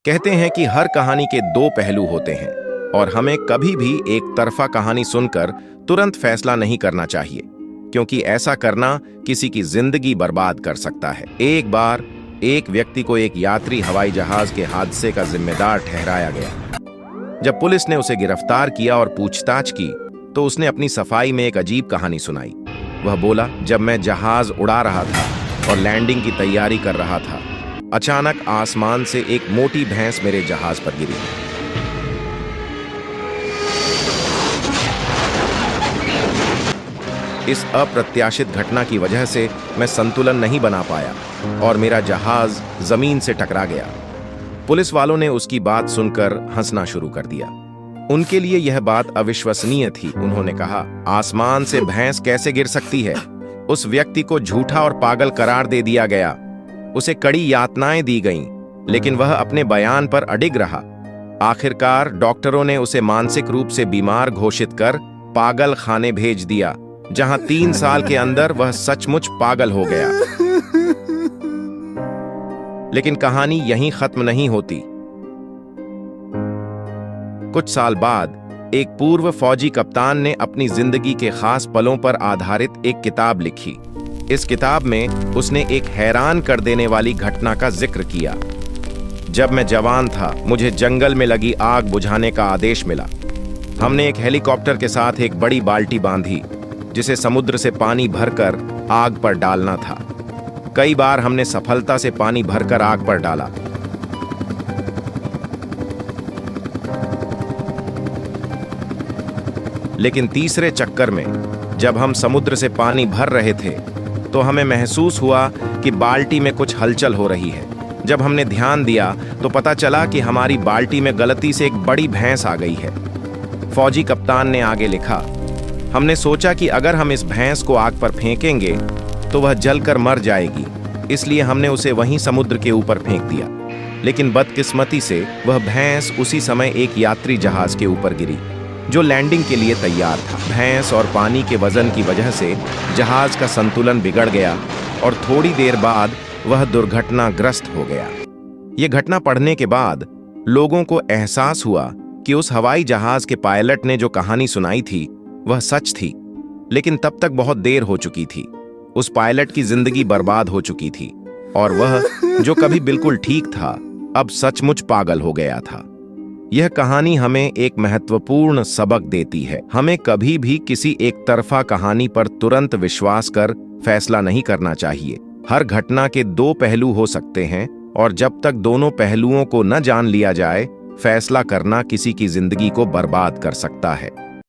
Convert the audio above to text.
कहते हैं कि हर कहानी के दो पहलू होते हैं और हमें कभी भी एक तरफा कहानी सुनकर तुरंत फैसला नहीं करना चाहिए, क्योंकि ऐसा करना किसी की जिंदगी बर्बाद कर सकता है। एक बार एक व्यक्ति को एक यात्री हवाई जहाज के हादसे का जिम्मेदार ठहराया गया। जब पुलिस ने उसे गिरफ्तार किया और पूछताछ की तो उसने अपनी सफाई में एक अजीब कहानी सुनाई। वह बोला, जब मैं जहाज उड़ा रहा था और लैंडिंग की तैयारी कर रहा था, अचानक आसमान से एक मोटी भैंस मेरे जहाज पर गिरी। इस अप्रत्याशित घटना की वजह से मैं संतुलन नहीं बना पाया और मेरा जहाज जमीन से टकरा गया। पुलिस वालों ने उसकी बात सुनकर हंसना शुरू कर दिया। उनके लिए यह बात अविश्वसनीय थी। उन्होंने कहा, आसमान से भैंस कैसे गिर सकती है? उस व्यक्ति को झूठा और पागल करार दे दिया गया। उसे कड़ी यातनाएं दी गईं, लेकिन वह अपने बयान पर अडिग रहा। आखिरकार डॉक्टरों ने उसे मानसिक रूप से बीमार घोषित कर पागल खाने भेज दिया, जहां 3 साल के अंदर वह सचमुच पागल हो गया। लेकिन कहानी यहीं खत्म नहीं होती। कुछ साल बाद एक पूर्व फौजी कप्तान ने अपनी जिंदगी के खास पलों पर आधारित एक किताब लिखी। इस किताब में उसने एक हैरान कर देने वाली घटना का जिक्र किया। जब मैं जवान था, मुझे जंगल में लगी आग बुझाने का आदेश मिला। हमने एक हेलीकॉप्टर के साथ एक बड़ी बाल्टी बांधी, जिसे समुद्र से पानी भरकर आग पर डालना था। कई बार हमने सफलता से पानी भरकर आग पर डाला, लेकिन तीसरे चक्कर में जब हम समुद्र से पानी भर रहे थे तो हमें महसूस हुआ कि बाल्टी में कुछ हलचल हो रही है। जब हमने ध्यान दिया तो पता चला कि हमारी बाल्टी में गलती से एक बड़ी भैंस आ गई है। फौजी कप्तान ने आगे लिखा, हमने सोचा कि अगर हम इस भैंस को आग पर फेंकेंगे तो वह जलकर मर जाएगी, इसलिए हमने उसे वहीं समुद्र के ऊपर फेंक दिया। लेकिन बदकिस्मती से वह भैंस उसी समय एक यात्री जहाज के ऊपर गिरी जो लैंडिंग के लिए तैयार था। भैंस और पानी के वजन की वजह से जहाज का संतुलन बिगड़ गया और थोड़ी देर बाद वह दुर्घटनाग्रस्त हो गया। यह घटना पढ़ने के बाद लोगों को एहसास हुआ कि उस हवाई जहाज के पायलट ने जो कहानी सुनाई थी वह सच थी, लेकिन तब तक बहुत देर हो चुकी थी। उस पायलट की जिंदगी बर्बाद हो चुकी थी और वह जो कभी बिल्कुल ठीक था, अब सचमुच पागल हो गया था। यह कहानी हमें एक महत्वपूर्ण सबक देती है। हमें कभी भी किसी एक तरफा कहानी पर तुरंत विश्वास कर फैसला नहीं करना चाहिए। हर घटना के 2 पहलू हो सकते हैं और जब तक दोनों पहलुओं को न जान लिया जाए, फैसला करना किसी की जिंदगी को बर्बाद कर सकता है।